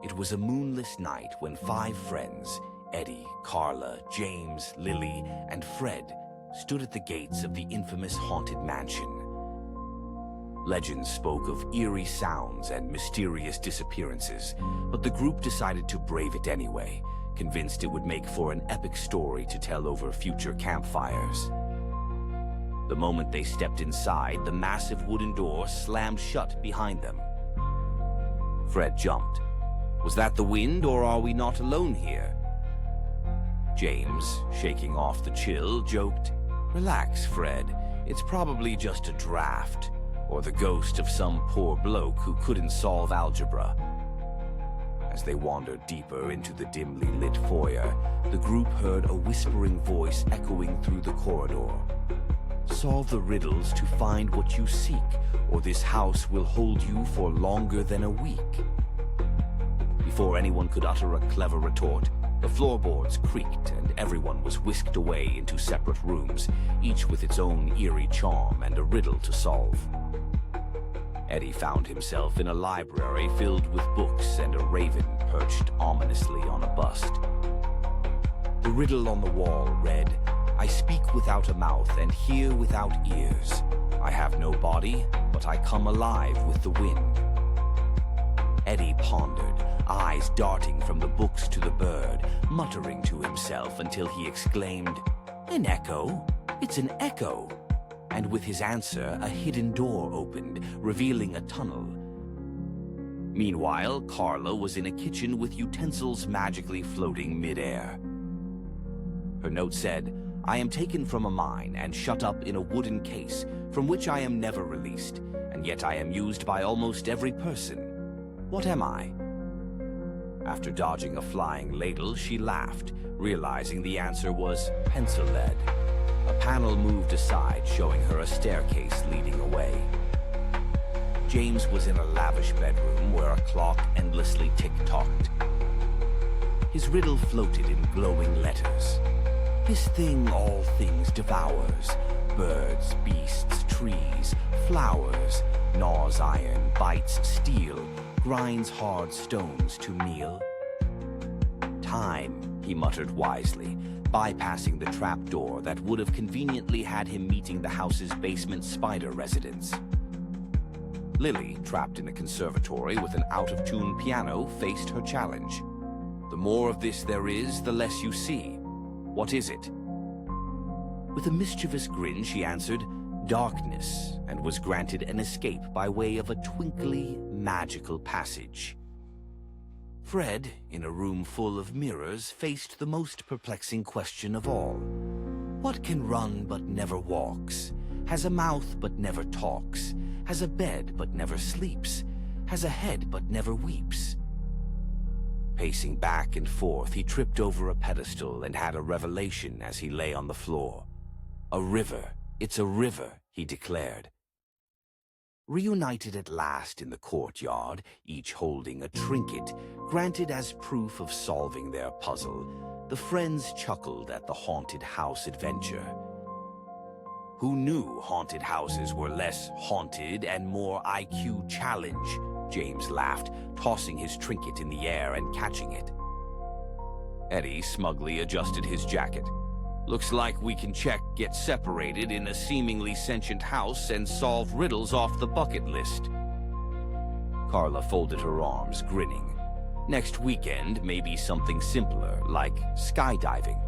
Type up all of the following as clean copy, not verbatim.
It was a moonless night when 5 friends, Eddie, Carla, James, Lily, and Fred, stood at the gates of the infamous haunted mansion. Legends spoke of eerie sounds and mysterious disappearances, but the group decided to brave it anyway, convinced it would make for an epic story to tell over future campfires. The moment they stepped inside, the massive wooden door slammed shut behind them. Fred jumped. Was that the wind, or are we not alone here? James, shaking off the chill, joked, "Relax, Fred. It's probably just a draft, or the ghost of some poor bloke who couldn't solve algebra." As they wandered deeper into the dimly lit foyer, the group heard a whispering voice echoing through the corridor. "Solve the riddles to find what you seek, or this house will hold you for longer than a week." Before anyone could utter a clever retort, the floorboards creaked and everyone was whisked away into separate rooms, each with its own eerie charm and a riddle to solve. Eddie found himself in a library filled with books and a raven perched ominously on a bust. The riddle on the wall read, "I speak without a mouth and hear without ears. I have no body, but I come alive with the wind." Eddie pondered, eyes darting from the books to the bird, muttering to himself until he exclaimed, "An echo? It's an echo!" And with his answer, a hidden door opened, revealing a tunnel. Meanwhile, Carla was in a kitchen with utensils magically floating mid-air. Her note said, "I am taken from a mine and shut up in a wooden case, from which I am never released, and yet I am used by almost every person. What am I?" After dodging a flying ladle, she laughed, realizing the answer was pencil lead. A panel moved aside, showing her a staircase leading away. James was in a lavish bedroom where a clock endlessly tick-tocked. His riddle floated in glowing letters. "This thing all things devours, birds, beasts, trees, flowers, gnaws iron, bites steel, grinds hard stones to meal." "Time," he muttered wisely, bypassing the trapdoor that would have conveniently had him meeting the house's basement spider residence. Lily, trapped in a conservatory with an out-of-tune piano, faced her challenge. "The more of this there is, the less you see. What is it?" With a mischievous grin, she answered, "Darkness," and was granted an escape by way of a twinkly, magical passage. Fred, in a room full of mirrors, faced the most perplexing question of all. What can run but never walks, has a mouth but never talks, has a bed but never sleeps, has a head but never weeps? Pacing back and forth, he tripped over a pedestal and had a revelation as he lay on the floor. "A river, it's a river," he declared. Reunited at last in the courtyard, each holding a trinket, granted as proof of solving their puzzle, the friends chuckled at the haunted house adventure. Who knew haunted houses were less haunted and more IQ challenge? James laughed, tossing his trinket in the air and catching it. Eddie smugly adjusted his jacket. "Looks like we can check get separated in a seemingly sentient house and solve riddles off the bucket list." Carla folded her arms, grinning. Next weekend, maybe something simpler, like skydiving.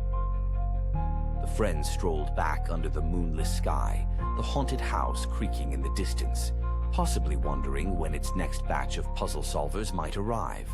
The friends strolled back under the moonless sky, the haunted house creaking in the distance, possibly wondering when its next batch of puzzle solvers might arrive.